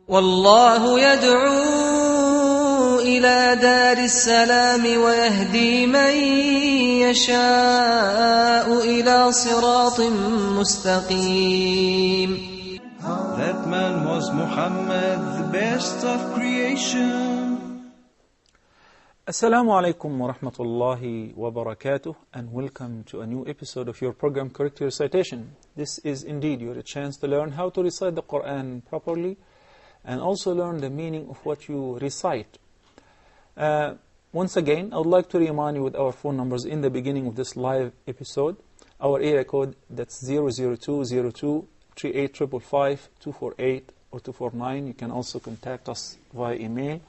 والله يدعو إلى دار السلام ويهدي من يشاء إلى صراط مستقيم. That man was Muhammad, the best of creation. Assalamu alaikum wa rahmatullahi wa barakatuh, and welcome to a new episode of your program, Correct Recitation. This is indeed your chance to learn how to recite the Quran properly and also learn the meaning of what you recite. Once again, I would like to remind you with our phone numbers in the beginning of this live episode. Our area code, that's 00202 38555 248 or 249. You can also contact us via email.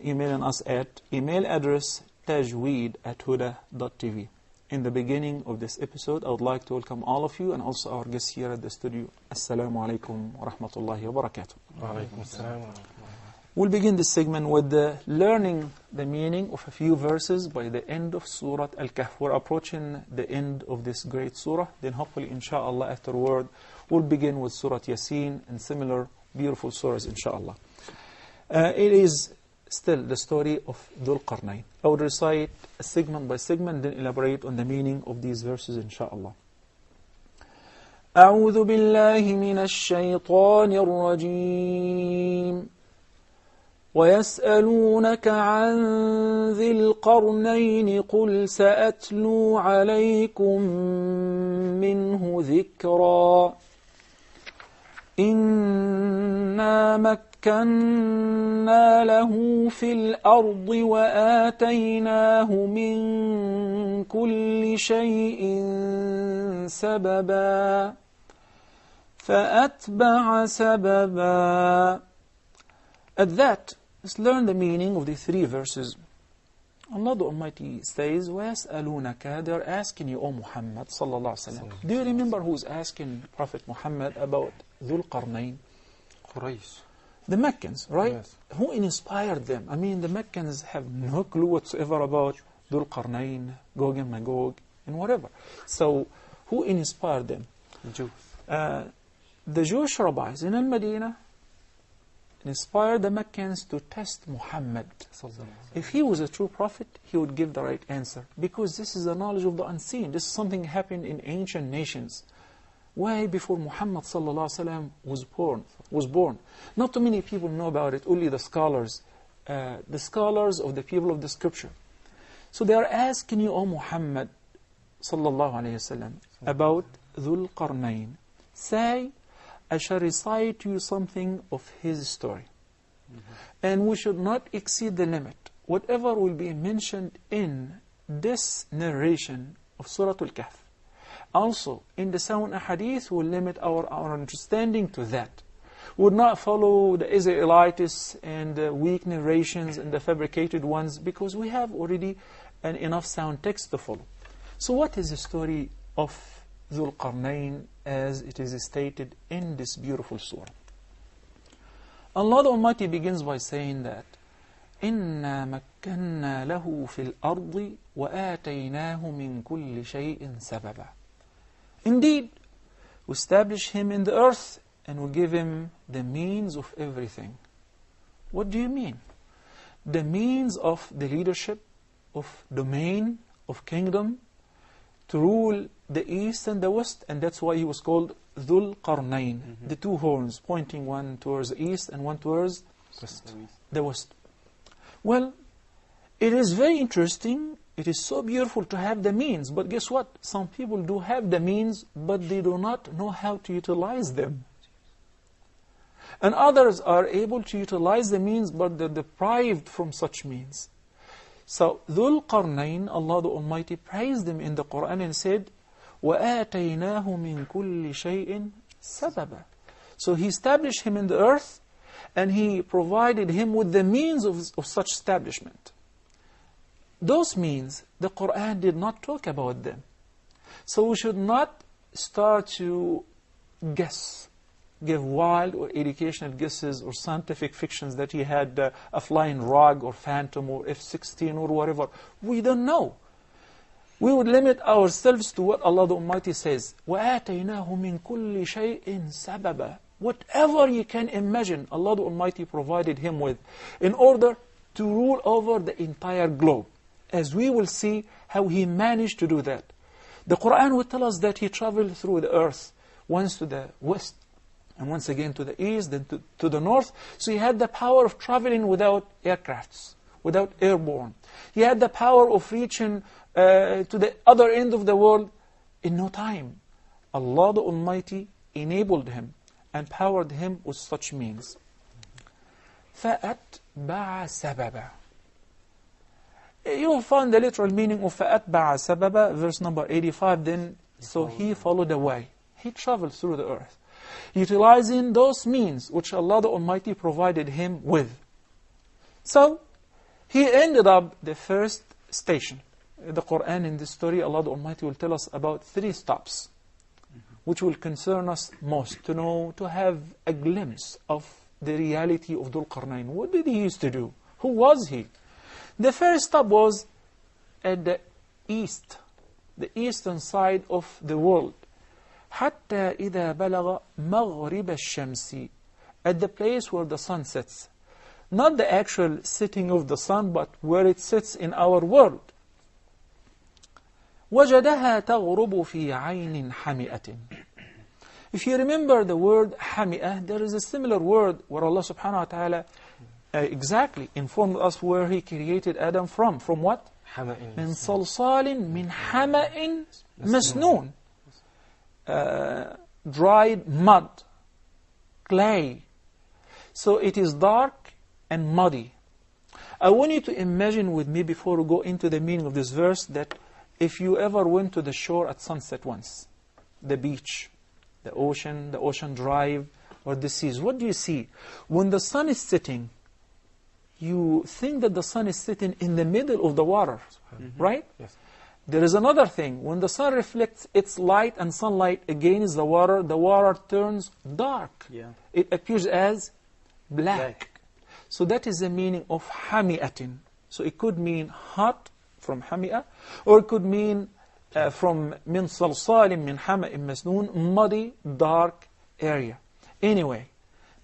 Emailing us at email address tajweed@huda.tv. In the beginning of this episode, I would like to welcome all of you and also our guests here at the studio. Assalamu alaikum wa rahmatullahi wa barakatuh. We'll begin this segment with learning the meaning of a few verses by the end of Surah Al-Kahf. We're approaching the end of this great surah. Then hopefully, inshallah, afterward, we'll begin with Surah Yasin and similar beautiful surahs, inshallah. It is still the story of Dhul Qarnayn. I would recite segment by segment, then elaborate on the meaning of these verses, inshallah. أعوذ بالله من الشيطان الرجيم ويسألونك عن ذي القرنين قل سأتلو عليكم منه ذكرا إنا مكنا له في الأرض وآتيناه من كل شيء سببا فأتبع سببا. At that, let's learn the meaning of the three verses. Allah the Almighty says, وَيَسْأَلُونَكَ, they are asking you, O Muhammad sallallahu alaihi wasallam. Do you remember who's asking Prophet Muhammad about Dhul Qarnayn? Quraysh. The Meccans, right? Yes. Who inspired them? I mean, the Meccans have no clue whatsoever about Dhul Qarnayn, Gog and Magog, and whatever. So, who inspired them? The Jews. The Jewish rabbis in Al-Madinah inspired the Meccans to test Muhammad. If he was a true prophet, he would give the right answer. Because this is the knowledge of the unseen. This is something happened in ancient nations. Way before Muhammad was born. Not too many people know about it, only the scholars. The scholars of the people of the scripture. So they are asking you, O Muhammad about Dhul Qarnayn. Say, I shall recite to you something of his story. And we should not exceed the limit. Whatever will be mentioned in this narration of Surah Al-Kahf. Also, in the Sound Hadith, we'll limit our understanding to that. We would not follow the Israelites and the weak narrations and the fabricated ones, because we have already an enough sound text to follow. So what is the story of Dhul Qarnayn as it is stated in this beautiful surah? Allah the Almighty begins by saying that إِنَّا مَكَّنَّا لَهُ فِي الْأَرْضِ وَآتَيْنَاهُ مِنْ كُلِّ شَيْءٍ سَبَبًا. Indeed, we establish him in the earth and we give him the means of everything. What do you mean? The means of the leadership, of domain, of kingdom, to rule the east and the west, and that's why he was called Dhul Qarnayn, the two horns, pointing one towards the east and one towards the west. Well, it is very interesting, it is so beautiful to have the means, but guess what? Some people do have the means, but they do not know how to utilize them. And others are able to utilize the means, but they're deprived from such means. So, Dhul Qarnayn, Allah the Almighty praised him in the Quran and said, وَآتَيْنَاهُ مِنْ كُلِّ شَيْءٍ سَبَبًا. So He established him in the earth, and He provided him with the means of such establishment. Those means, the Quran did not talk about them. So we should not start to guess, give wild or educational guesses or scientific fictions that he had a flying rug or phantom or F-16 or whatever. We don't know. We would limit ourselves to what Allah the Almighty says. وَآتَيْنَاهُ مِنْ كُلِّ شَيْءٍ سَبَبًا. whatever you can imagine, Allah the Almighty provided him with in order to rule over the entire globe. As we will see how he managed to do that. The Quran will tell us that he traveled through the earth, once to the west, and once again to the east, then to the north. So he had the power of traveling without aircrafts, without airborne. He had the power of reaching to the other end of the world in no time. Allah the Almighty enabled him and powered him with such means. فَأَتْبَعَ سَبَبًا. You will find the literal meaning of فَأَتْبَعَ سَبَبًا, verse number 85. Then, so he followed the way. He traveled through the earth, utilizing those means which Allah the Almighty provided him with. So, he ended up the first station. The Quran, in this story, Allah the Almighty will tell us about 3 stops, which will concern us most, to know, to have a glimpse of the reality of Dhul Qarnayn. What did he used to do? Who was he? The first stop was at the east, the eastern side of the world. حتى إذا بلغ مغرب الشمس, at the place where the sun sets. Not the actual setting of the sun, but where it sits in our world. وجدها تغرب في عين حمئة. If you remember the word حمئة, there is a similar word where Allah subhanahu wa ta'ala exactly informed us where he created Adam from. From what? من صلصال من حمأ مسنون. Dried mud, clay. So it is dark and muddy. I want you to imagine with me, before we go into the meaning of this verse, that if you ever went to the shore at sunset once, the beach, the ocean drive, or the seas, what do you see? When the sun is setting, you think that the sun is sitting in the middle of the water, right? Yes. There is another thing. When the sun reflects its light and sunlight against the water turns dark. Yeah. It appears as black. So that is the meaning of hami'atin. So it could mean hot, from hami'ah, or it could mean from min salsalin min hama'in masnoon, muddy, dark area. Anyway,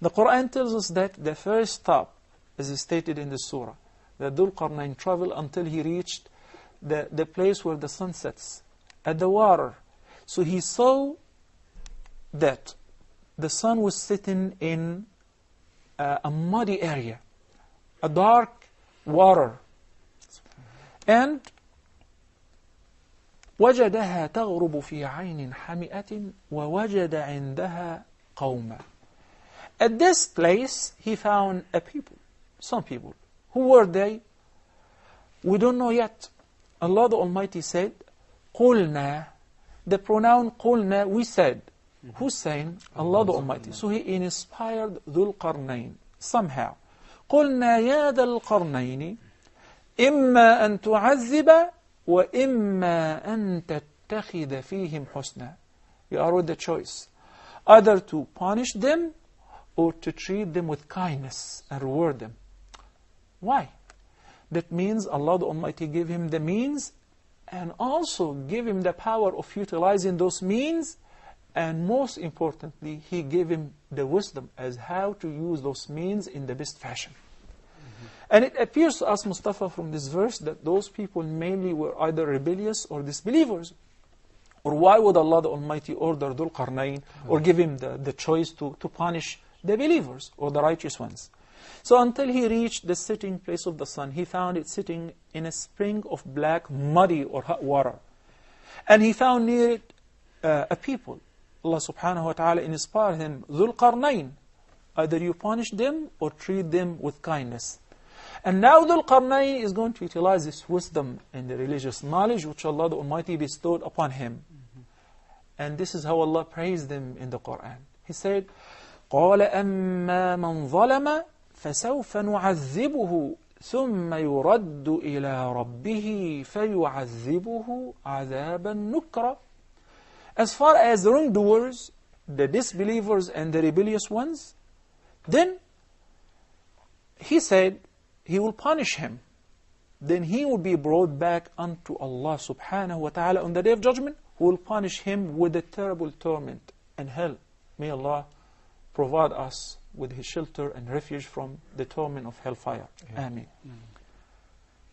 the Quran tells us that the first stop, as is stated in the surah, that Dhul Qarnayn traveled until he reached the place where the sun sets, at the water. So he saw that the sun was sitting in a muddy area, a dark water. And وجدها تغرب في عين حمئة ووجد عندها قوما. At this place he found a people, some people. Who were they? We don't know yet. Allah the Almighty said, قُلْنَا. The pronoun قُلْنَا, we said. Who's saying? Allah the Almighty. So he inspired Dhul Qarnayn somehow. قُلْنَا يَا ذَا الْقَرْنَيْنِ إِمَّا أَن تُعَذِّبَ وَإِمَّا أَن تَتَّخِذَ فِيهِمْ حُسْنًا. You are with the choice. Either to punish them or to treat them with kindness and reward them. Why? That means Allah the Almighty gave him the means and also gave him the power of utilizing those means, and most importantly, He gave him the wisdom as how to use those means in the best fashion. And it appears to us, Mustafa, from this verse that those people mainly were either rebellious or disbelievers. Or why would Allah the Almighty order Dhul Qarnayn or give him the choice to punish the believers or the righteous ones? So until he reached the sitting place of the sun, he found it sitting in a spring of black, muddy or hot water. And he found near it a people. Allah subhanahu wa ta'ala inspired him, Dhul Qarnayn, either you punish them or treat them with kindness. And now Dhul Qarnayn is going to utilize this wisdom and the religious knowledge which Allah the Almighty bestowed upon him. And this is how Allah praised them in the Quran. He said, قَالَ أَمَّا مَنْ ظَلَمَ فَسَوْفَ نُعَذِّبُهُ ثُمَّ يُرَدُّ إِلَىٰ رَبِّهِ فَيُعَذِّبُهُ عَذَابًا نُكْرًا. As far as the wrongdoers, the disbelievers and the rebellious ones, then He said He will punish him. Then he will be brought back unto Allah subhanahu wa ta'ala on the Day of Judgment, who will punish him with a terrible torment and hell. May Allah provide us with His shelter and refuge from the torment of hellfire. Ameen.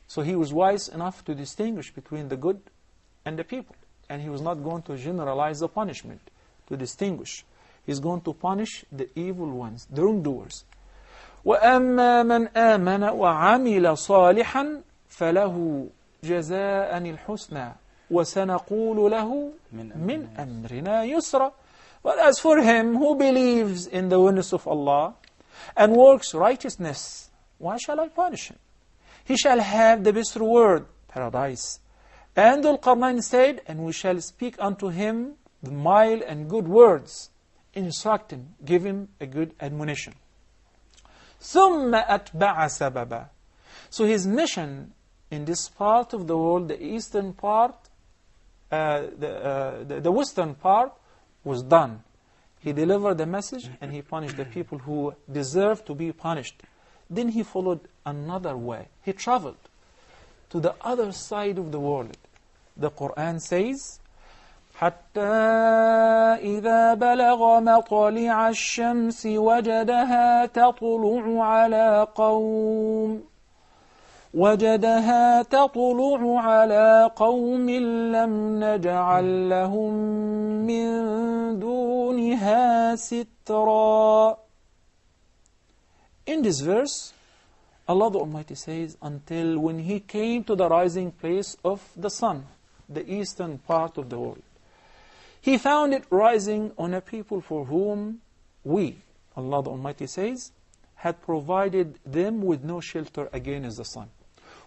So He was wise enough to distinguish between the good and the people. And He was not going to generalize the punishment, to distinguish. He's going to punish the evil ones, the wrongdoers. وَأَمَّا مَنْ آمَنَ وَعَمِلَ صَالِحًا فَلَهُ جَزَاءً الْحُسْنَى وَسَنَقُولُ لَهُ مِنْ أَمْرِنَا يُسْرًا. But as for him who believes in the oneness of Allah and works righteousness, why shall I punish him? He shall have the best reward, paradise. And Dhul-Qarnayn said, and we shall speak unto him the mild and good words, instruct him, give him a good admonition. ثُمَّ أَتْبَعَ سَبَبًا. So his mission in this part of the world, the eastern part, the western part, was done. He delivered the message and he punished the people who deserved to be punished. Then he followed another way. He traveled to the other side of the world. The Quran says, حَتَّى إِذَا بَلَغَ مَطْلِعَ الشَّمْسِ وَجَدَهَا تَطْلُعُ عَلَى قَوْمٍ لَمْ نَجْعَلْ لَهُمْ مِنْ دُونِهَا سِتْرًا. In this verse, Allah the Almighty says, until when He came to the rising place of the sun, the eastern part of the world, He found it rising on a people for whom we, Allah the Almighty says, had provided them with no shelter against the sun.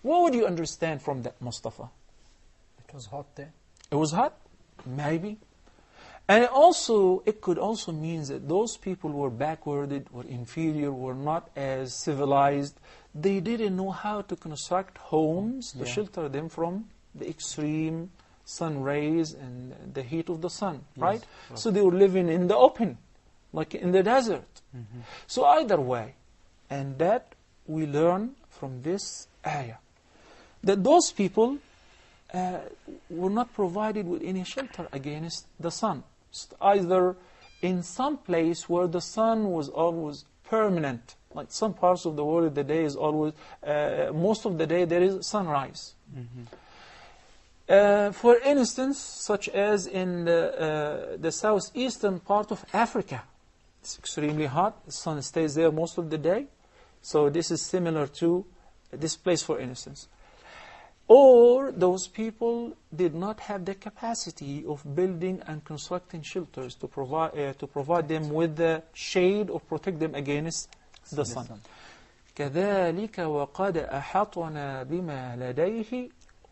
What would you understand from that, Mustafa? It was hot there. It was hot? Maybe. And it could also mean that those people were backwarded, were inferior, were not as civilized. They didn't know how to construct homes to shelter them from the extreme sun rays and the heat of the sun, right? So they were living in the open, like in the desert. So either way, and that we learn from this ayah, that those people were not provided with any shelter against the sun. Either in some place where the sun was always permanent, like some parts of the world, the day is always, most of the day there is sunrise. For instance, such as in the southeastern part of Africa, it's extremely hot, the sun stays there most of the day. So this is similar to this place, for instance. Or those people did not have the capacity of building and constructing shelters to provide them with the shade or protect them against the sun. كَذَلِكَ وَقَدْ أَحَطْنَا بِمَا لَدَيْهِ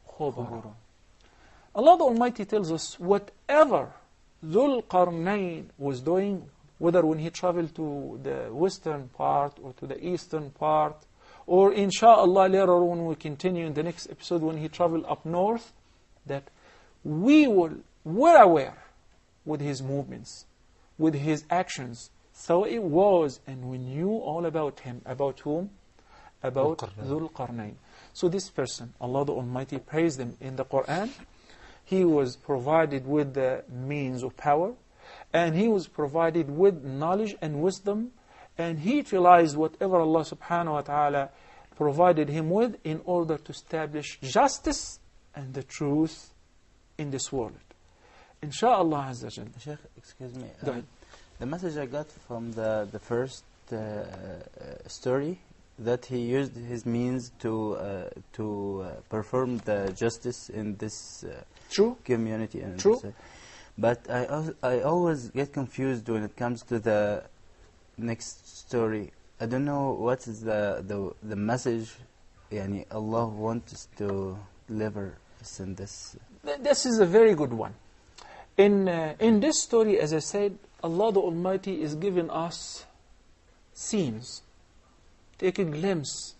خُبْرًا. Allah the Almighty tells us whatever Dhul-Qarnayn was doing, whether when he traveled to the western part or to the eastern part, or inshallah later on when we continue in the next episode when he traveled up north, that we were aware with his movements, with his actions. So it was, and we knew all about him. About whom? About Dhul-Qarnayn. So this person, Allah the Almighty praised him in the Quran. He was provided with the means of power, and he was provided with knowledge and wisdom, and he utilized whatever Allah subhanahu wa ta'ala provided him with in order to establish justice and the truth in this world. Insha'Allah Azza Jal. Sheikh, excuse me. Go ahead. The message I got from the first story, that he used his means to perform the justice in this True. community. And True. But I always get confused when it comes to the next story. I don't know what is the message yani Allah wants us to deliver us in this. This is a very good one. In this story, as I said, Allah the Almighty is giving us scenes, take a glimpse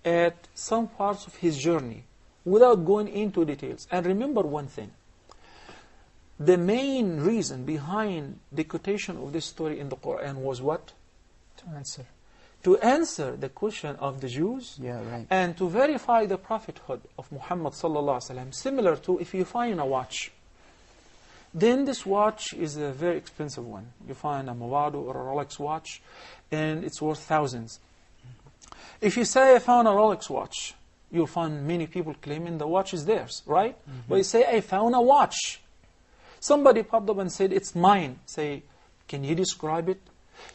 at some parts of His journey without going into details. And remember one thing, the main reason behind the quotation of this story in the Quran was what? To answer the question of the Jews, and to verify the prophethood of Muhammad sallallahu alaihi wasallam. Similar to if you find a watch, then this watch is a very expensive one. You find a Movado or a Rolex watch, and it's worth thousands. If you say, I found a Rolex watch, you'll find many people claiming the watch is theirs, right? But you say, I found a watch. Somebody popped up and said, it's mine. Say, can you describe it?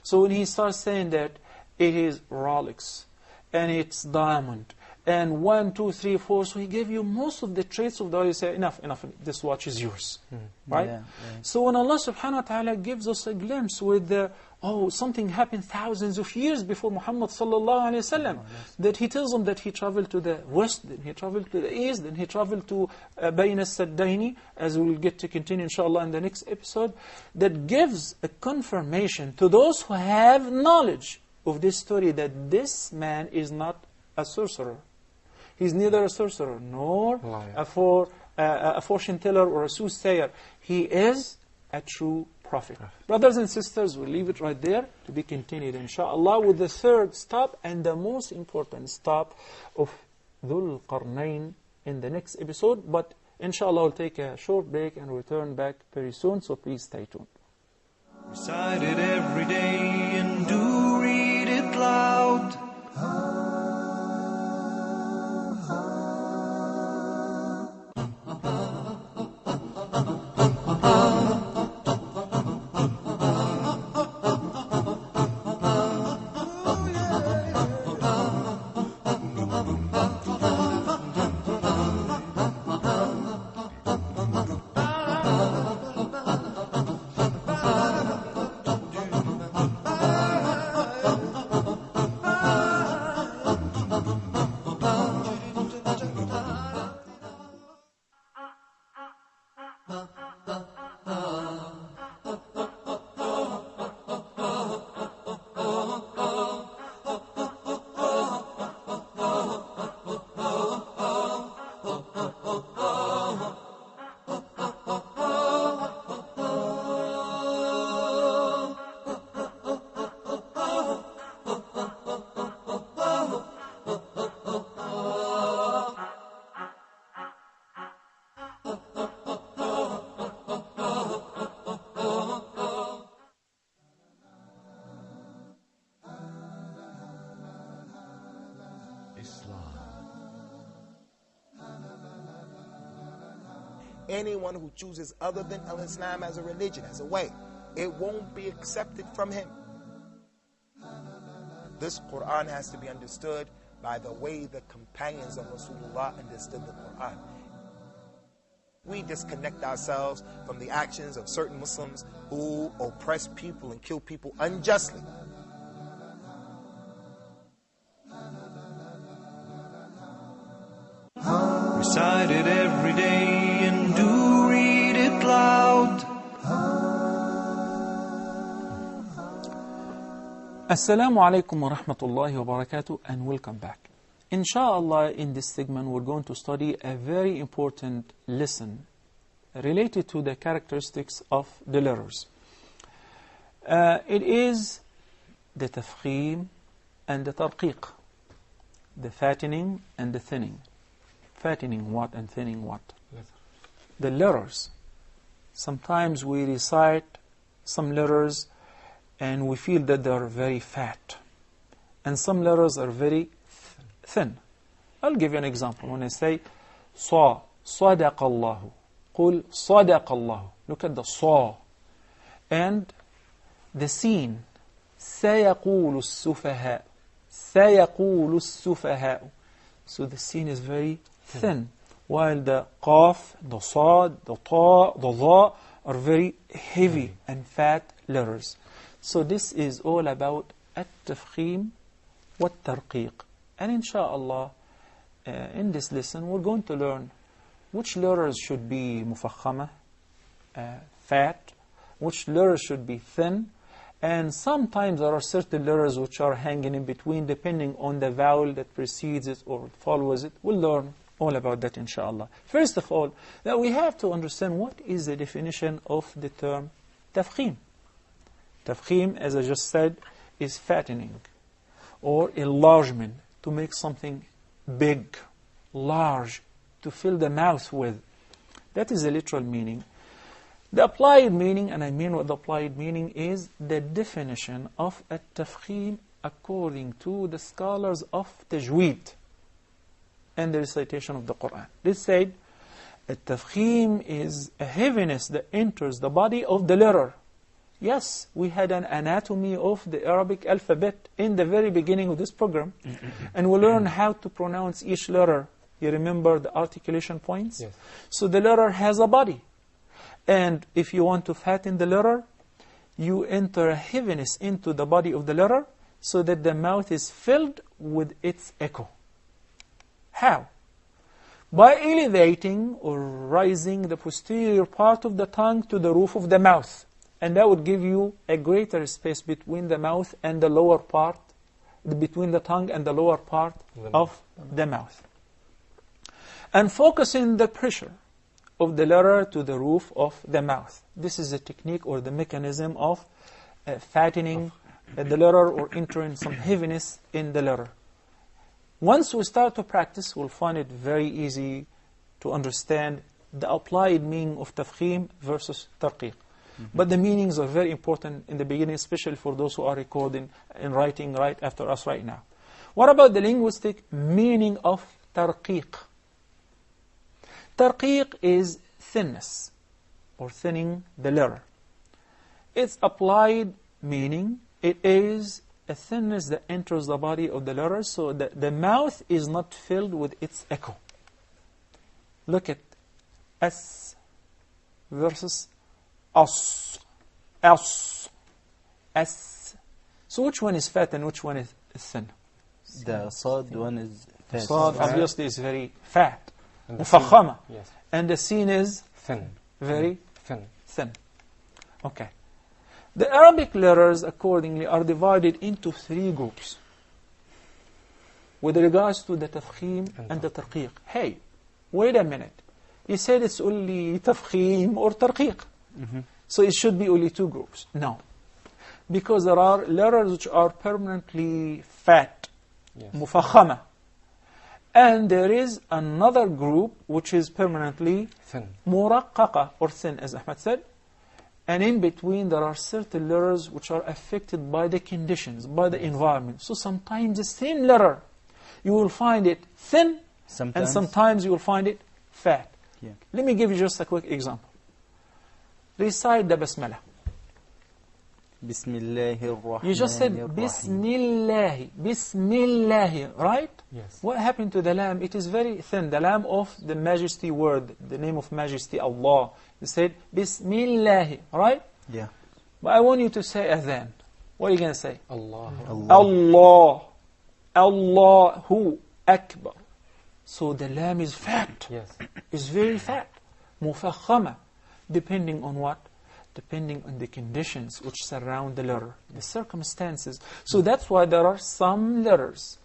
So when he starts saying that it is Rolex, and it's diamond, and 1, 2, 3, 4, so he gave you most of the traits of the oil. You say, enough, this watch is yours. Right? Yeah, yeah. So when Allah subhanahu wa ta'ala gives us a glimpse with the, something happened thousands of years before Muhammad sallallahu alayhi wa sallam, that he tells them that he traveled to the west, then he traveled to the east, then he traveled to Bayn al-Saddaini, as we will get to continue inshallah in the next episode, that gives a confirmation to those who have knowledge of this story that this man is not a sorcerer. He's neither a sorcerer nor a fortune teller or a soothsayer. He is a true prophet. Brothers and sisters, we'll leave it right there to be continued, inshallah, with the third stop and the most important stop of Dhul Qarnayn in the next episode. But inshallah, we'll take a short break and return back very soon, so please stay tuned. Recite it every day and do read it loud. Anyone who chooses other than Islam as a religion, as a way, it won't be accepted from him. This Quran has to be understood by the way the companions of Rasulullah understood the Quran. We disconnect ourselves from the actions of certain Muslims who oppress people and kill people unjustly. Recite it every day and do read it loud. Assalamu alaikum wa rahmatullahi wa barakatuh, and welcome back. Inshallah, in this segment we're going to study a very important lesson related to the characteristics of the letters. It is the tafkhim and the tarqiq, the fattening and the thinning. Fattening what and thinning what? The letters. Sometimes we recite some letters and we feel that they are very fat. And some letters are very thin. I'll give you an example. When I say, صَادَقَ اللَّهُ قُلْ صَادَقَ اللَّهُ. Look at the صَا. And the sin, سَيَقُولُ السُّفَهَاءُ سَيَقُولُ السُّفَهَاءُ. So the sin is very thin, while the qaf, the sad, the ta, the dha are very heavy and fat letters. So this is all about at-tafkhim wa at-tarqiq. And insha'Allah, in this lesson, we're going to learn which letters should be mufakhama, fat, which letters should be thin, and sometimes there are certain letters which are hanging in between, depending on the vowel that precedes it or follows it. We'll learn all about that, inshallah. First of all, that we have to understand what is the definition of the term tafkhim. Tafkhim, as I just said, is fattening or enlargement, to make something big, large, to fill the mouth with. That is the literal meaning. The applied meaning, and I mean what the applied meaning is, the definition of التفخيم according to the scholars of Tajweed and the recitation of the Quran. They said, التفخيم is a heaviness that enters the body of the letter. Yes, we had an anatomy of the Arabic alphabet in the very beginning of this program, and we learned how to pronounce each letter. You remember the articulation points? Yes. So the letter has a body. And if you want to fatten the letter, you enter a heaviness into the body of the letter so that the mouth is filled with its echo. How? By elevating or raising the posterior part of the tongue to the roof of the mouth. And that would give you a greater space between the mouth and the lower part, between the tongue and the lower part of the mouth. And focusing the pressure of the letter to the roof of the mouth. This is a technique or the mechanism of fattening the letter or entering some heaviness in the letter. Once we start to practice, we'll find it very easy to understand the applied meaning of tafkhim versus tarqiq. But the meanings are very important in the beginning, especially for those who are recording and writing right after us right now. What about the linguistic meaning of tarqiq? Tarqiq is thinness, or thinning the letter. Its applied meaning, it is a thinness that enters the body of the letter so that the mouth is not filled with its echo. Look at S versus As. As. S. So which one is fat and which one is thin? The sad one is fat. Sad obviously is very fat. And the Mufakhama. sin- Yes. And the sin is Thin. very Thin. thin. Okay. The Arabic letters, accordingly, are divided into 3 groups with regards to the tafkhim and the tarqiq. Hey, wait a minute. You said it's only tafkhim or tarqiq. So it should be only 2 groups. No. Because there are letters which are permanently fat, Yes. mufakhama. And there is another group which is permanently Thin. muraqqaqa, or thin, as Ahmed said. And in between, there are certain letters which are affected by the conditions, by the environment. So sometimes the same letter, you will find it thin, and sometimes you will find it fat. Yeah. Let me give you just a quick example. Recite the Basmala. Bismillahir You just said Bismillah, Bismillah, right? Yes. What happened to the lamb? It is very thin. The lamb of the majesty word, the name of majesty, Allah. You said Bismillah, right? Yeah. But I want you to say adhan. What are you going to say? Allah. Allah. Allahu Akbar. So the lamb is fat. Yes. It's very fat. Mufakhama. Depending on what? Depending on the conditions which surround the letter, the circumstances. So that's why there are some letters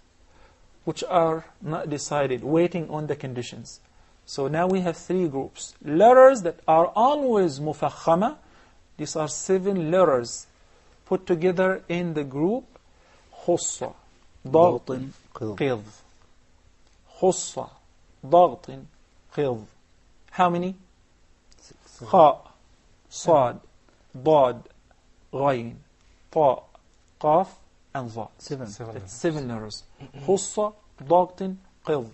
which are not decided, waiting on the conditions. So now we have 3 groups. Letters that are always mufakhama. These are 7 letters put together in the group khussa, ضغط, قض. Khussa, ضغط, قض. How many? خاء, صاد, ضاد, غين, طاء, قاف, and ظا. 7. That's 7 letters. Khussa, ضغط, قض.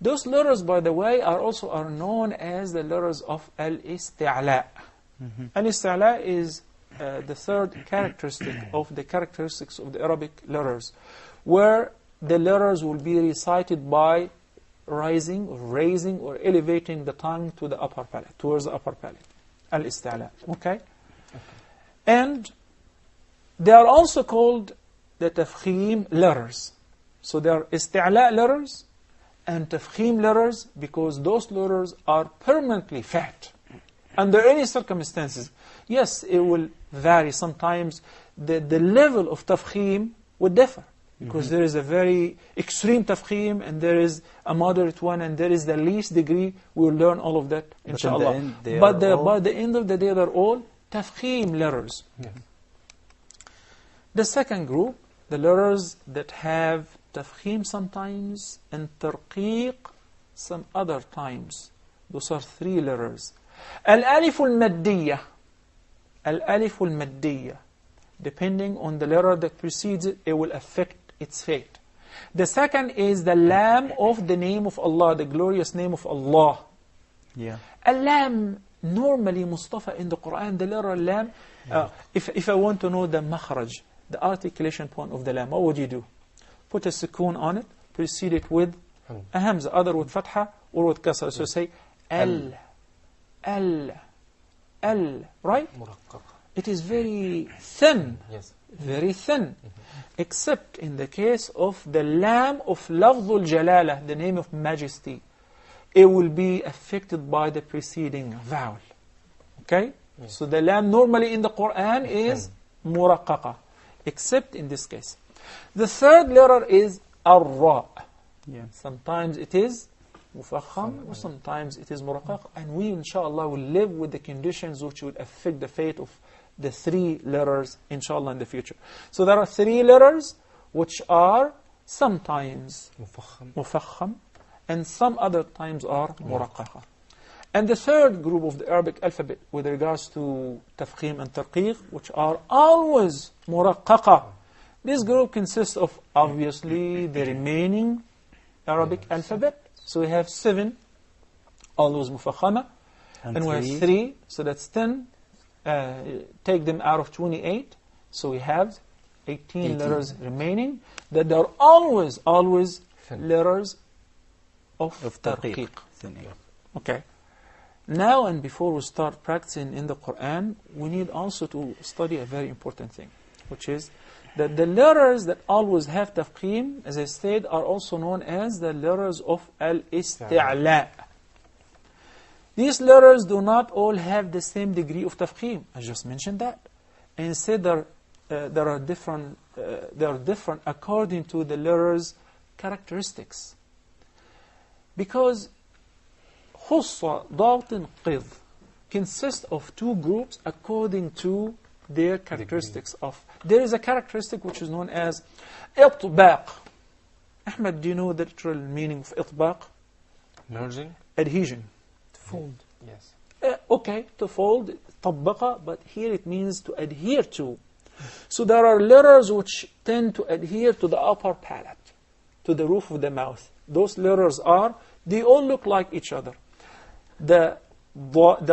Those letters, by the way, are known as the letters of al-isti'la. Al-isti'la is the 3rd characteristic of the characteristics of the Arabic letters, where the letters will be recited by raising or elevating the tongue to the upper palate, towards the upper palate. Al-isti'la. Okay? And they are also called the tafkhim letters. So they are isti'la letters and tafkhim letters because those letters are permanently fat. Under any circumstances. Yes, it will vary. Sometimes the level of tafkhim would differ. Because there is a very extreme tafkhim and there is a moderate one and there is the least degree. We will learn all of that, inshallah. But by the end of the day, they're all tafkhim letters. Yes. The second group, the letters that have tafkhim sometimes and tarqiq some other times. Those are 3 letters. الألف المادية. الألف المادية. Depending on the letter that precedes it, it will affect its fate. The second is the lam of the name of Allah, the glorious name of Allah. Yeah. Al-lam, normally, Mustafa, in the Quran, the letter lam, if I want to know the makhraj, the articulation point of the lam, what would you do? Put a sukoon on it, precede it with a hamza, other with fatha or with kasra. So say al, right? It is very thin, very thin. Except in the case of the lam of lafzul jalala, the name of majesty. It will be affected by the preceding vowel. Okay? So the lam normally in the Quran is muraqqaqa, except in this case. The third letter is ar-ra. Sometimes it is mufakham, or sometimes it is muraqqaq. And we, inshallah, will live with the conditions which will affect the fate of the three letters, inshallah, in the future. So there are three letters which are sometimes mufakham, and some other times are muraqqaqa. And the third group of the Arabic alphabet with regards to tafkhim and tarqiq, which are always muraqqaqa. This group consists of, obviously, the remaining Arabic alphabet. So we have 7, always mufakhama, and we have 3, so that's 10. Take them out of 28, so we have 18 letters remaining, that are always letters of tarqiq. Okay. Now, and before we start practicing in the Quran, we need also to study a very important thing, which is that the letters that always have tafkhim, as I said, are also known as the letters of al-isti'la. These letters do not all have the same degree of tafkhim. I just mentioned that. Instead, there are different according to the letters' characteristics. Because khussa, datin, qidh consists of two groups according to their characteristics. There is a characteristic which is known as itbaq. Ahmed, do you know the literal meaning of itbaq? Merging? Adhesion. Fold. Yes. Okay, to fold, tabbaqa, but here it means to adhere to. So there are letters which tend to adhere to the upper palate, to the roof of the mouth. Those letters they all look like each other. The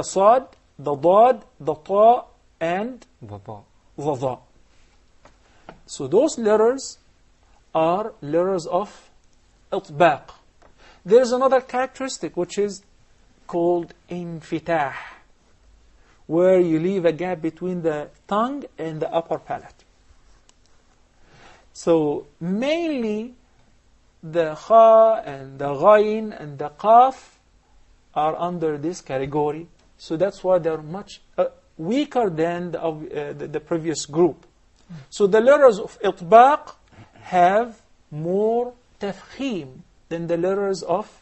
sad, the dad, the ta, and the dha. So those letters are letters of itbaq. There is another characteristic which is called infitah, where you leave a gap between the tongue and the upper palate. So mainly the kha and the ghain and the qaf are under this category. So that's why they're much weaker than the previous group. So the letters of itbaq have more tafkhim than the letters of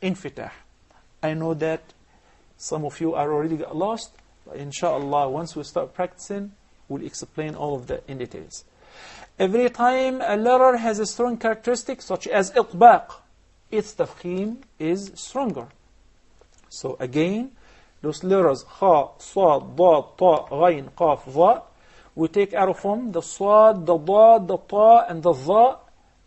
infitah. I know that some of you are already lost, but inshallah, once we start practicing, we'll explain all of that in details. Every time a letter has a strong characteristic, such as itbaq, its tafkhim is stronger. So again, those letters, kha, sad, dad, ta, ghain, qaf, dha, we take out of them the sad, the dad, the ta, and the dha.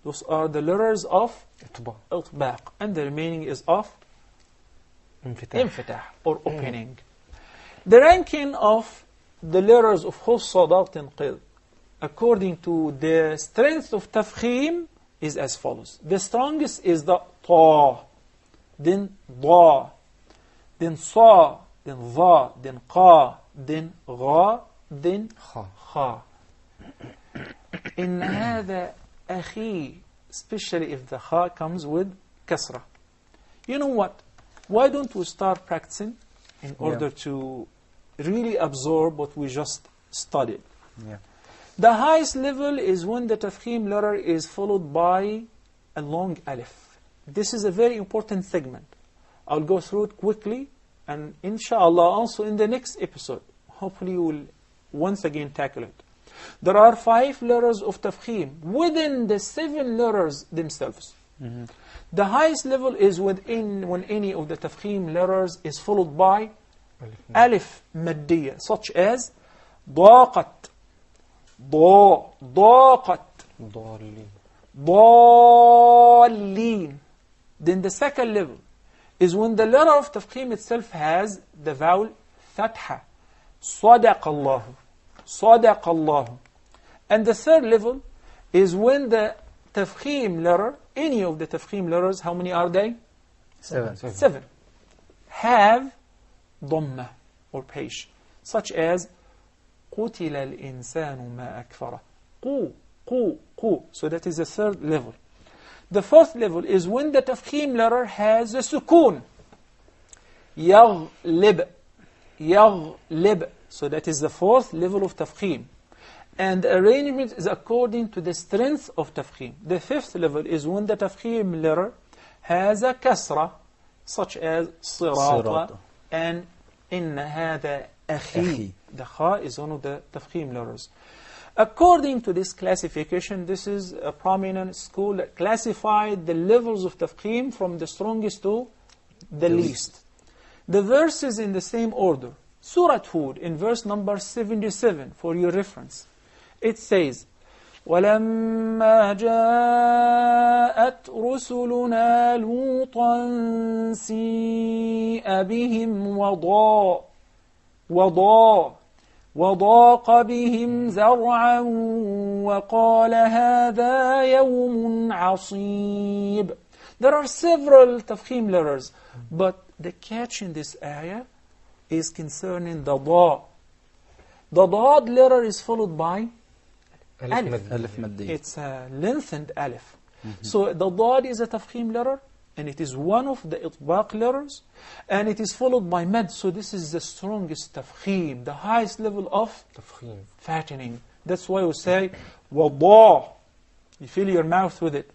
Those are the letters of itbaq. And the remaining is of infitah, or opening. The ranking of the letters of khussa, datin, qidh, according to the strength of tafkhim, is as follows. The strongest is the ta, then da, then sa, then dha, then qa, then gha, then kha. In هذا أخي, especially if the kha comes with kasra. You know what? Why don't we start practicing in order to really absorb what we just studied? The highest level is when the tafkhim letter is followed by a long alif. This is a very important segment. I'll go through it quickly, and inshallah also in the next episode, hopefully we'll once again tackle it. There are 5 letters of tafkhim within the 7 letters themselves. The highest level is when any of the tafkhim letters is followed by Alif maddiya, such as ضاقت, ضاقت, ضالين. ضالين. Then the second level is when the letter of tafkhim itself has the vowel fatha. صدق الله, صدق الله. And the third level is when the tafkhim letter, any of the tafkhim letters, how many are they? 7. 7. Have dhamma or page, such as قُتِلَ الْإِنسَانُ مَا أَكْفَرَهُ. قُو, قُو, قُو. So that is the third level. The fourth level is when the tafkhim letter has a sukoon. يَغْلِبْ, يَغْلِبْ. So that is the fourth level of tafkhim. And the arrangement is according to the strength of tafkhim. The fifth level is when the tafkhim letter has a kasra, such as صِرَاطَ and إِنَّ هَذَا أَخِي. The kha is one of the tafkhim letters. According to this classification, this is a prominent school that classified the levels of tafkhim from the strongest to the least. The verses in the same order. Surah Hud in verse number 77, for your reference. It says, وَلَمَّا جَاءَتْ رُسُلُنَا لُوطًا سِيءَ بِهِمْ وضاق بهم زرعا وقال هذا يوم عصيب. There are several tafkhim letters, but the catch in this ayah is concerning the da. The dad letter is followed by alif. Alif maddi. It's a lengthened alif. So the dad is a tafkhim letter, and it is one of the itbaq letters, and it is followed by mad. So this is the strongest tafkhim, the highest level of تفخيم. fattening. That's why we say wadah. You fill your mouth with it.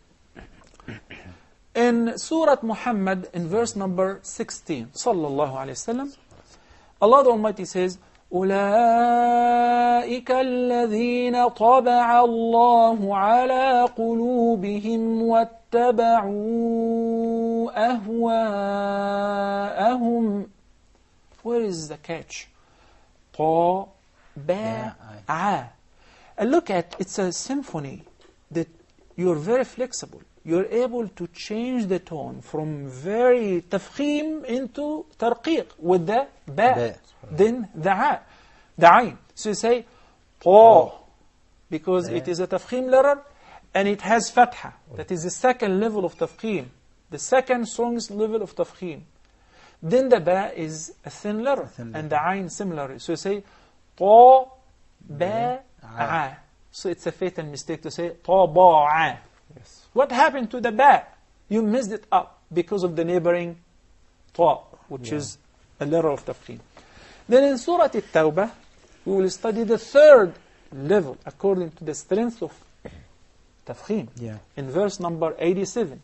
In Surah Muhammad, in verse number 16, sallallahu alayhi wasallam, Allah the Almighty says, أولئك الذين طبع الله على قلوبهم واتبعوا أهواءهم. Where is the catch? طبع. And look at, it's a symphony that you're very flexible. You're able to change the tone from very tafkhim into tarqiq with the ba. Then the ayn. So you say ta, because it is a tafkhim letter and it has fatha. That is the second level of tafkhim, the second strongest level of tafkhim. Then the ba is a thin letter and the ayn similarly. So you say ta ba a. So it's a fatal mistake to say ta ba a. Yes. What happened to the ba? You messed it up because of the neighboring ta, which is a letter of tafkhim. Then in Surah At-Tawbah, we will study the third level according to the strength of tafkhim. In verse number 87.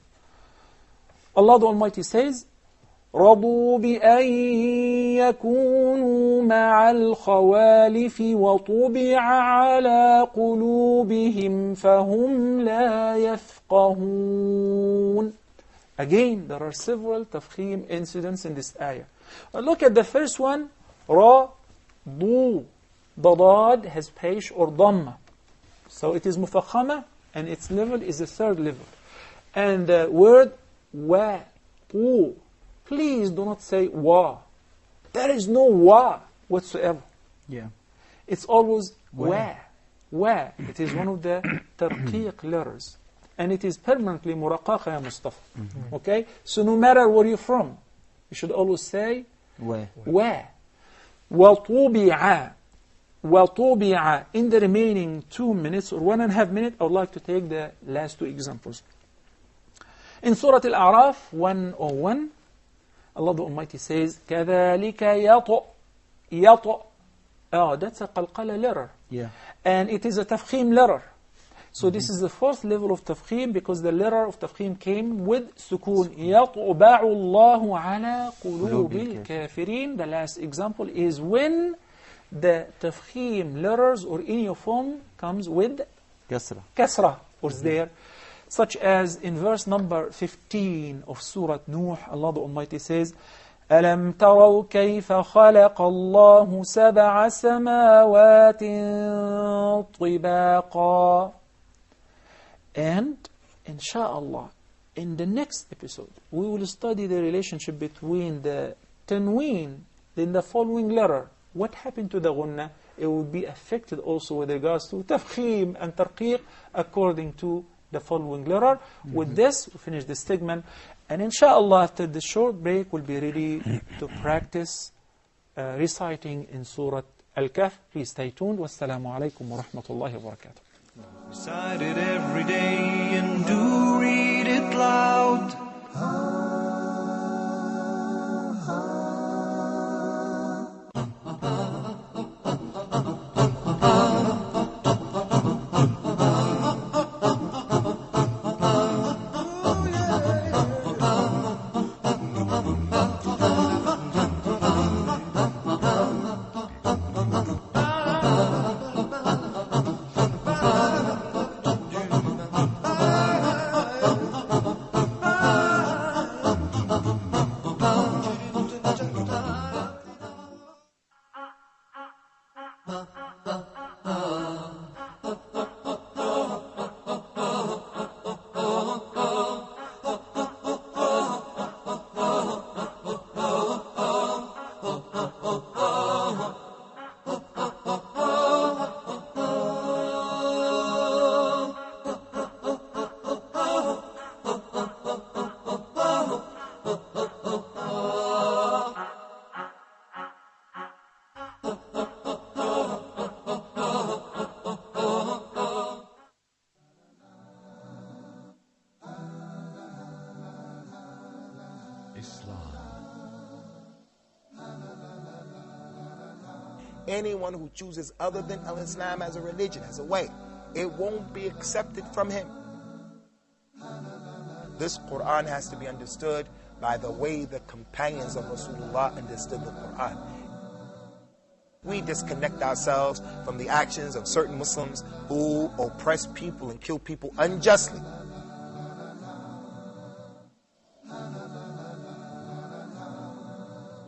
Allah the Almighty says, رَضُوا بِأَن يَكُونُوا مَعَ الْخَوَالِفِ وَطُبِعَ عَلَى قُلُوبِهِمْ فَهُمْ لَا يَفْقَهُونَ. Again, there are several tafkhim incidents in this ayah. Look at the first one. Ra, du. The dad has peish or dhamma. So it is mufakhama, and its level is the third level. And the word wa, tu. Please do not say wa. There is no wa whatsoever. It's always wa. Wa. It is one of the tarqiq letters. And it is permanently muraqaqa ya Mustafa. Okay? So no matter where you're from, you should always say wa. وَطُوبِعَ. وَطُوبِعَ. In the remaining 2 minutes or 1.5 minutes, I would like to take the last 2 examples. In Surah Al-A'raf 101, Allah the Almighty says, كَذَلِكَ يَطُ. يَطُ. Oh, that's a qalqala letter. And it is a tafkhim letter. So this is the fourth level of tafkhim because the letter of tafkhim came with sukoon. يَطْبَعُ اللَّهُ عَلَى قُلُوبِ الْكَافِرِينَ. The last example is when the tafkhim letters or any of them comes with kasra or there. Such as in verse number 15 of Surah Nuh, Allah the Almighty says, ألم تروا كيف خلق الله سبع سماوات طباقا. And inshallah, in the next episode, we will study the relationship between the tanween in the following letter. What happened to the gunna? It will be affected also with regards to tafkhim and tarqiq according to the following letter. With this, we finish this segment. And inshallah, after the short break, we'll be ready to practice reciting in Surah Al-Kahf. Please stay tuned. Wassalamu alaikum wa rahmatullahi wa barakatuh. Recite it every day and do read it loud. Anyone who chooses other than Islam as a religion, as a way, it won't be accepted from him. This Quran has to be understood by the way the companions of Rasulullah understood the Quran. We disconnect ourselves from the actions of certain Muslims who oppress people and kill people unjustly.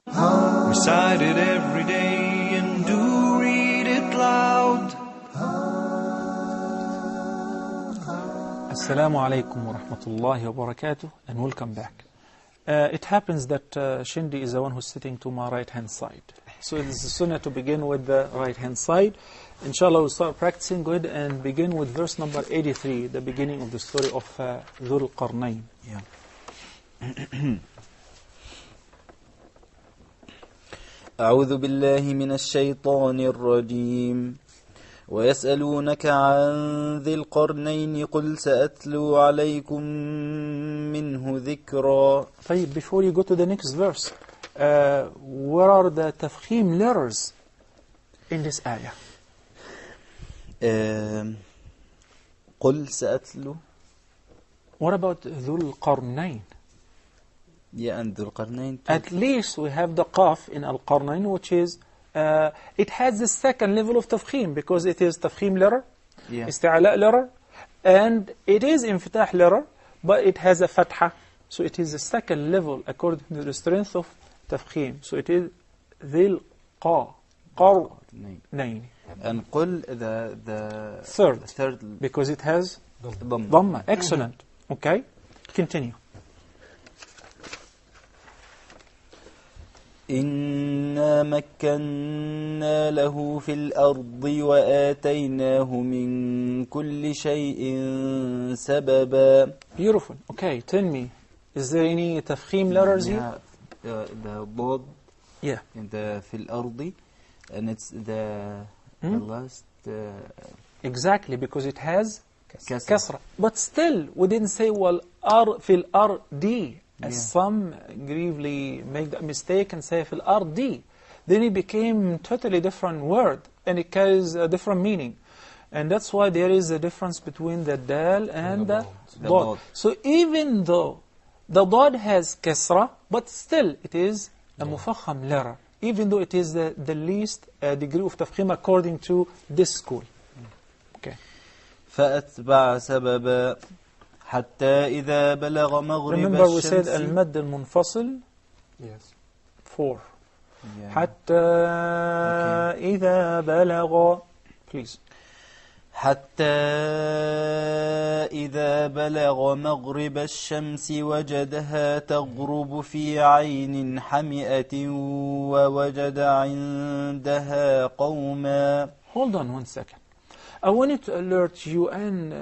Recite it every day and do read it loud. Assalamu alaikum wa rahmatullahi wa barakatuh, and welcome back. It happens that Shindi is the one who's sitting to my right hand side. So it is the sunnah to begin with the right hand side. Inshallah, we'll start practicing. Go ahead and begin with verse number 83, the beginning of the story of Dhul Qarnayn. Yeah. أعوذ بالله من الشيطان الرجيم ويسألونك عن ذي القرنين قل سأتلو عليكم منه ذكرا. طيب, before you go to the next verse, where are the tafkhim letters in this ayah? قل سأتلو. What about Dhul Qarnayn? Yeah, and ذو القرنين. At least we have the qaf in Al-Qarnayn, which is, it has the second level of tafkhim, because it is tafkhim letter, Yeah. isti'ala letter, and it is infitah letter, but it has a fatha. So it is the second level according to the strength of tafkhim. So it is Dhil Qarnayn. And قل the Third, because it has ضم. dhamma. Excellent. Okay, continue. إنا مكنا له في الأرض وآتيناه من كل شيء سببا. Beautiful. Okay, tell me, is there any tafkhim letters here? The ضاد Yeah. in the في الأرض, and it's the last Exactly, because it has كسر. kasra. But still, we didn't say wal fil ardi. As Yeah. some gravely make that mistake and say fil ardi. Then it became totally different word, and it carries a different meaning. And that's why there is a difference between the dal and the The dad. dad. So even though the dad has kasra, but still it is a mufakham letter, even though it is the least degree of tafkhim according to this school. Okay. فأتبع سببا حتى إذا بلغ مغرب Remember we said الشمس. al-mad al-munfasil, Yes. 4. Yeah. حتى إذا بلغ. Please. حتى إذا بلغ مغرب الشمس وجدها تغرب في عين حمئة ووجد عندها قوما. Hold on 1 second. I wanted to alert you and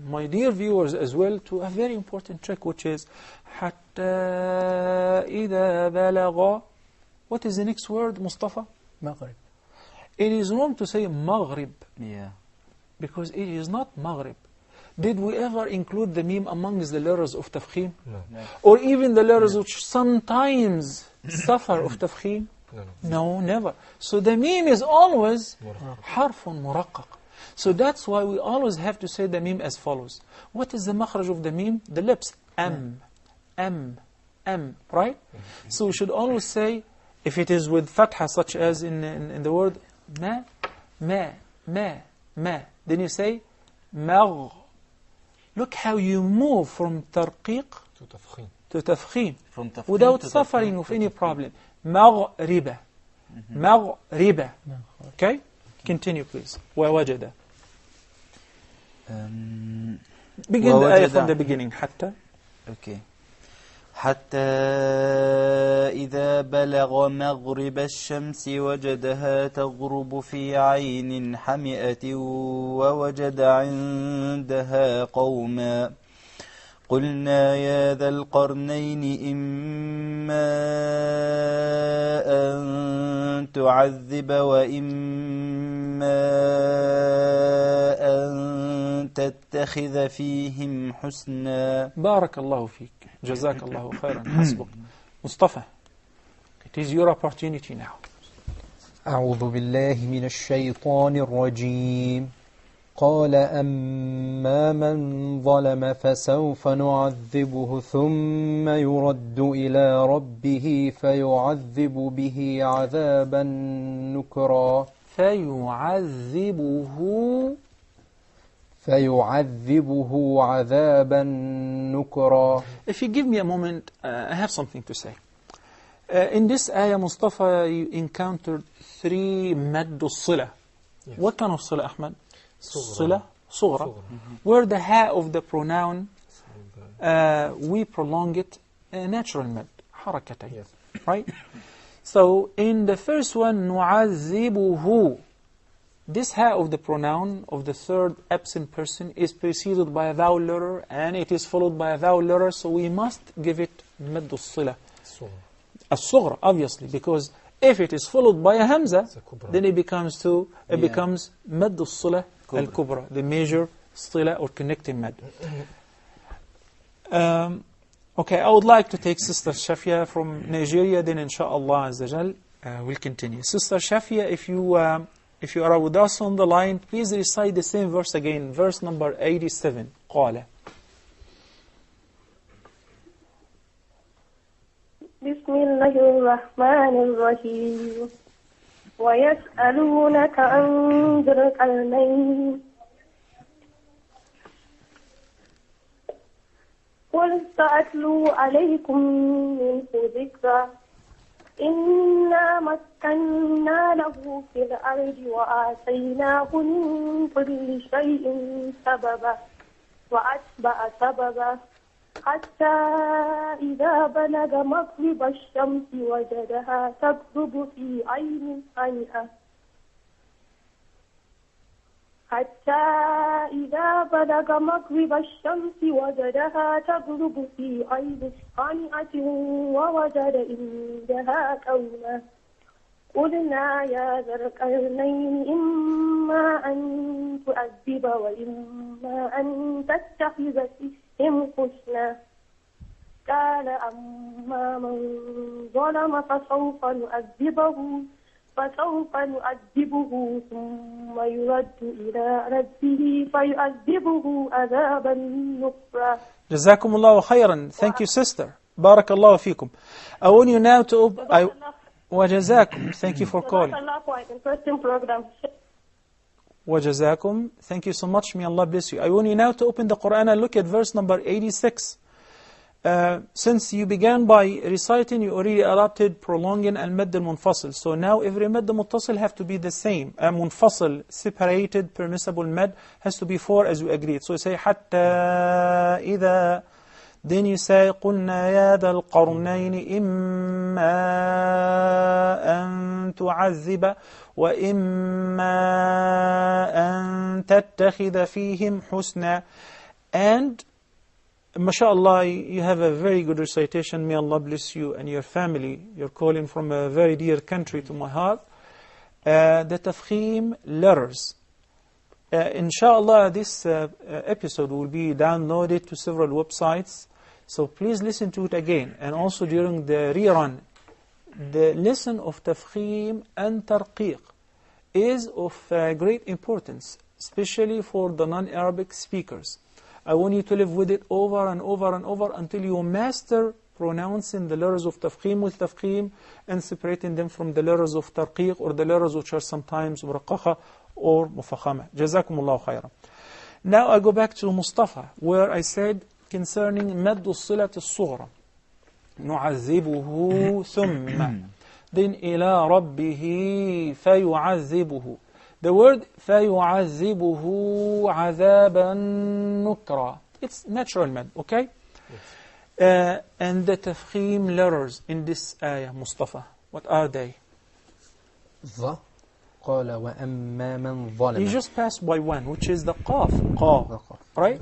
my dear viewers as well to a very important trick, which is حتى إذا بلغ. What is the next word, Mustafa? مغرب. It is wrong to say maghrib Yeah. because it is not maghrib. Did we ever include the meme amongst the letters of tafkhim? No. Or even the letters which sometimes suffer of tafkhim? No. No, never. So the meme is always مرقق. حرف مرقق. So that's why we always have to say the meme as follows. What is the makhraj of the meme? The lips. M, right? So we should always say, if it is with fatha, such as in the word ma, then you say mag. Look how you move from tarqiq to tafkhim From tafkhim without to suffering tafkhim of any problem. Maghriba. Maghriba. Okay? Continue, please. ووجد. Begin the ayah from the beginning. حتى. Okay. حتى إذا بلغ مغرب الشمس وجدها تغرب في عين حمئة ووجد عندها قوما. قلنا يا ذا القرنين إما أن تعذب وإما أن تتخذ فيهم حسنا. بارك الله فيك. جزاك الله خيرا. حسبك. مصطفى. It is your opportunity now. أعوذ بالله من الشيطان الرجيم. قال أما من ظلم فسوف نعذبه ثم يرد إلى ربه فيعذب به عذابا نكرا. فيعذبه عذابا نكرا. If you give me a moment, I have something to say. In this ayah, Mustafa, you encountered 3 مد الصلة. Yes. What kind of صلة, Ahmad? صغرى. صغرى. Where the ha of the pronoun, we prolong it natural mad, حركتين. Yes. Right? So in the first one, نعذبه, this ha of the pronoun of the third absent person is preceded by a vowel letter and it is followed by a vowel letter, so we must give it مد الصلة. الصغرى, obviously, because if it is followed by a hamza, then it becomes مد الصلة الكبرى, the major صلة or connecting mad. Okay, I would like to take Sister Shafia from Nigeria, then inshallah Azza Jal, we'll continue. Sister Shafia, if you are with us on the line, please recite the same verse again, verse number 87. قال. بسم الله الرحمن الرحيم ويسألونك عن ذي القرنين قل سأتلو عليكم منه ذكرا إنا مكنا له في الأرض وآتيناه من كل شيء سببا وأتبع سببا حتى إذا بلغ مغرب الشمس وجدها تغرب في عين حمئة حتى إذا بلغ مغرب الشمس وجدها تغرب في عين حمئة ووجد عندها قوما. قلنا يا ذا القرنين إما أن تؤذب وإما أن تتخذ فيهم حسنا. قال أما من ظلم فسوف نؤذبه ثم يرد إلى ربه فيؤذبه عذابا نكرا. جزاكم الله خيرا. Thank you, sister. بارك الله فيكم. I want you now to open. وجزاكم. Thank you for calling. وجزاكم. Thank you so much. May Allah bless you. I want you now to open the Quran and look at verse number 86. since you began by reciting, you already adopted prolonging al-madd al-munfasil. So now every madd al-muttasil have to be the same. Munfasil, separated, permissible madd, has to be 4 as we agreed. So you say, حَتَّى إِذَا. Then you say, قُلْنَا يَا ذَا الْقَرْنَيْنِ إِمَّا أَن تُعَذِّبَ وَإِمَّا أَن تَتَّخِذَ فِيهِمْ حُسْنًا. And mashallah, you have a very good recitation. May Allah bless you and your family. You're calling from a very dear country to my heart. The tafkhim letters. Inshallah, this episode will be downloaded to several websites. So please listen to it again. And also during the rerun, the lesson of tafkhim and tarqiq is of great importance, especially for the non-Arabic speakers. I want you to live with it over and over and over until you master pronouncing the letters of tafkhim with tafkhim and separating them from the letters of tarqiq or the letters which are sometimes muraqqaqa or mufakhama. Jazakumullahu khairan. Now I go back to Mustafa, where I said concerning maddu silat al-sughra. نُعَذِّبُهُ ثُمَّ. Then إِلَىٰ رَبِّهِ فَيُعَذِّبُهُ. The word فَيُعَذِّبُهُ عَذَابًا نُكْرًا. It's natural mad, okay? Yes. And the tafkhim letters in this ayah, Mustafa, what are they? ظ قال وأما من ظلم. You just passed by one, which is the qaf. Qa. Right?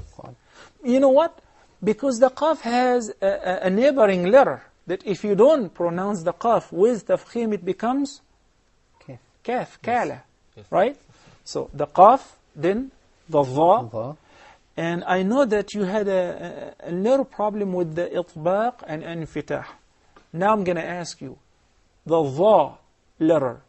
You know what? Because the qaf has a neighboring letter, that if you don't pronounce the qaf with tafkhim, it becomes kaf, kala. Yes. Right? So the qaf, then the dha. And I know that you had a little problem with the itbaq and infitah. Now I'm going to ask you, the dha letter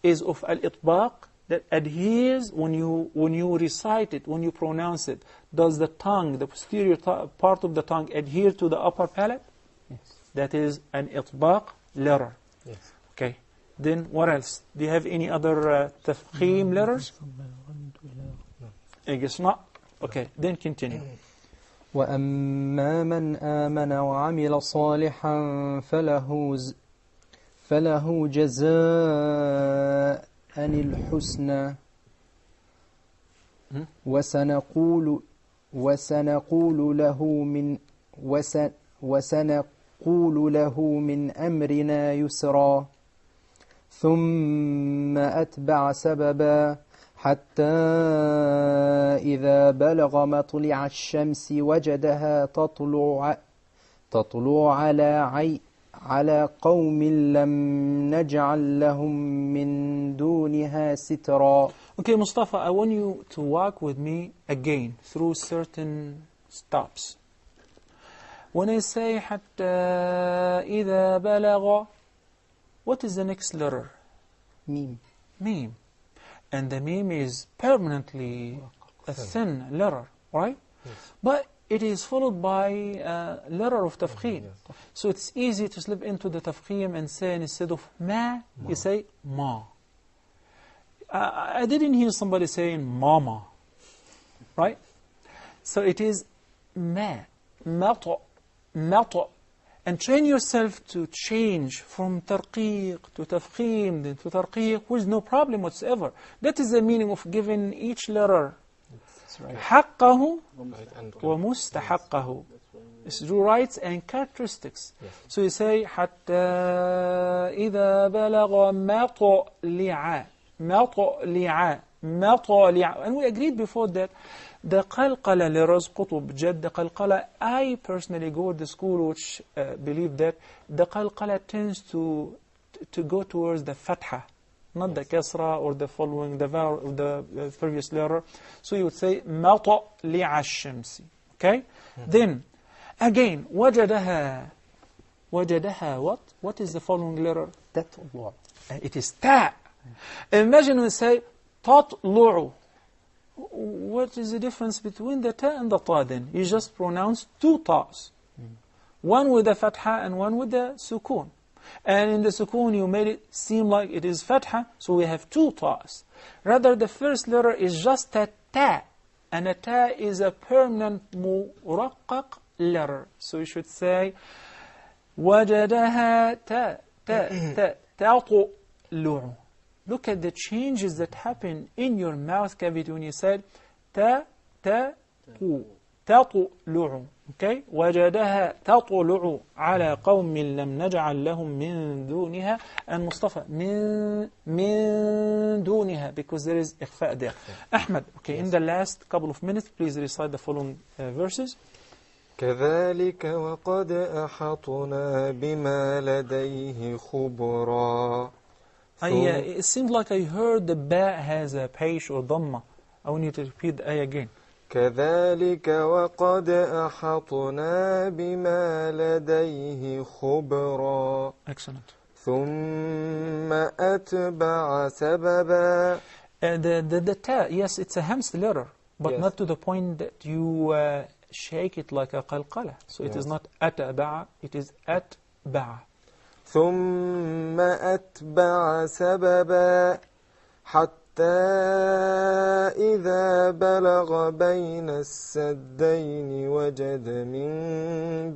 is of al-itbaq, that adheres when you recite it, when you pronounce it. Does the tongue, the posterior part of the tongue, adhere to the upper palate? Yes. That is an itbaq letter. Yes. Okay. Then what else? Do you have any other tafkhim letters? I guess not. Okay, then continue. وَأَمَّا مَنْ آمَنَ وَعَمِلَ صَالِحًا فَلَهُ جَزَاءً الْحُسْنَى وسنقول له من أمرنا يسرا ثم أتبع سببا حتى إذا بلغ مطلع الشمس وجدها تطلع على قوم لم نجعل لهم من دونها سترا. Okay, Mustafa, I want you to walk with me again through certain stops. When I say حتى إذا بلغ, what is the next letter? Mim. Mim. And the mim is permanently a thin letter, right? Yes. But it is followed by a letter of tafkhim. Yes. So it's easy to slip into the tafkhim and say, instead of ma, you say ma. I didn't hear somebody saying mama, right? So it is ma, mata, mata. And train yourself to change from tarqiq to tafkhim, then to tarqiq, with no problem whatsoever. That is the meaning of giving each letter حقه ومستحقه. It's rights and characteristics. Yes. So you say حتى إذا بلغ مطلع مطلع مطلع. And we agreed before that the qalqala letters, qutub, jadd, the qalqala, I personally go to the school which believe that the qalqala tends to go towards the fatha, not the kasra or the following, the previous letter. So you would say مطلع الشمس. Okay? Then, again, وجدها. وجدها what? What is the following letter? تطلع. It is ta. Imagine we say تطلع. What is the difference between the ta and the ta then? You just pronounce two ta's. One with the fatha and one with the sukoon. And in the sukoon you made it seem like it is fatha, so we have two ta's. Rather, the first letter is just a ta. And a ta is a permanent muraqqaq letter. So you should say وجدها تطلع. Look at the changes that happen in your mouth cavity when you said تطلع. Okay? وجدها تطلع على قوم لم نجعل لهم من دونها. And Mustafa, من دونها, because there is إخفاء there. Ahmed, okay, in the last couple of minutes, please recite the following verses. كذلك وقد أحطنا بما لديه خبرا. It seems like I heard the ba has a paish or dhamma. I want you to repeat the ayah again. كذلك وقد أحطنا بما لديه خبرا. Excellent. ثم أتبع سببا. The ta, yes, it's a hamster letter, but yes. not to the point that you shake it like a qalqala. So it is not atba'a, it is atba'a. ثم أتبع سببا حتى إذا بلغ بين السدين وجد من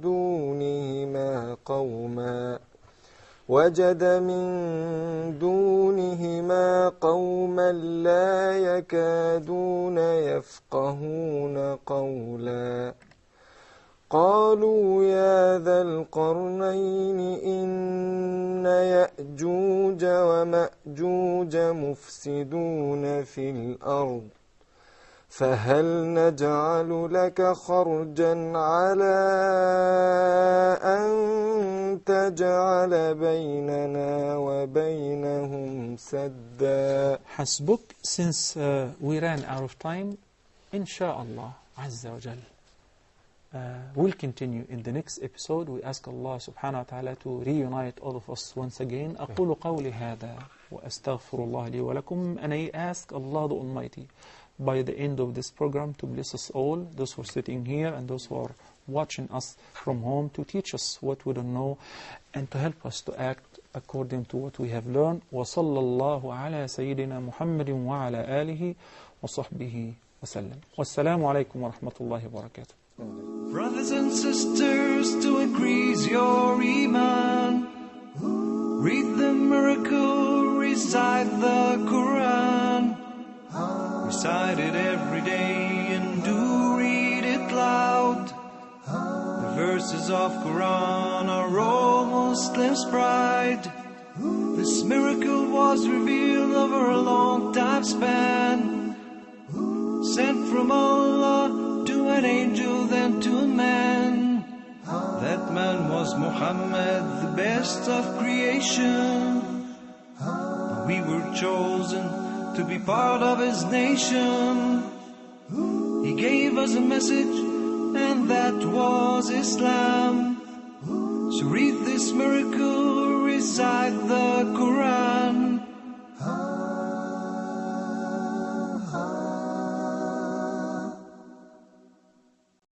دونهما قوما لا يكادون يفقهون قولا. قالوا يا ذا القرنين إن يأجوج ومأجوج مفسدون في الأرض فهل نجعل لك خرجا على أن تجعل بيننا وبينهم سدا. حسبك. Since we ran out of time, inshallah Azza wa Jal, we'll continue in the next episode. We ask Allah subhanahu wa ta'ala to reunite all of us once again. أقول قولي هذا وأستغفر الله لي ولكم. And I ask Allah the Almighty by the end of this program to bless us all, those who are sitting here and those who are watching us from home, to teach us what we don't know and to help us to act according to what we have learned. وصلى الله على سيدنا محمد وعلى آله وصحبه وسلم. والسلام عليكم ورحمة الله وبركاته. Brothers and sisters, to increase your iman, read the miracle, recite the Quran. Recite it every day and do read it loud. The verses of Quran are all Muslims' pride. This miracle was revealed over a long time span, sent from Allah to an angel, then to a man. That man was Muhammad, the best of creation. We were chosen to be part of his nation. He gave us a message, and that was Islam. So read this miracle, recite the Quran.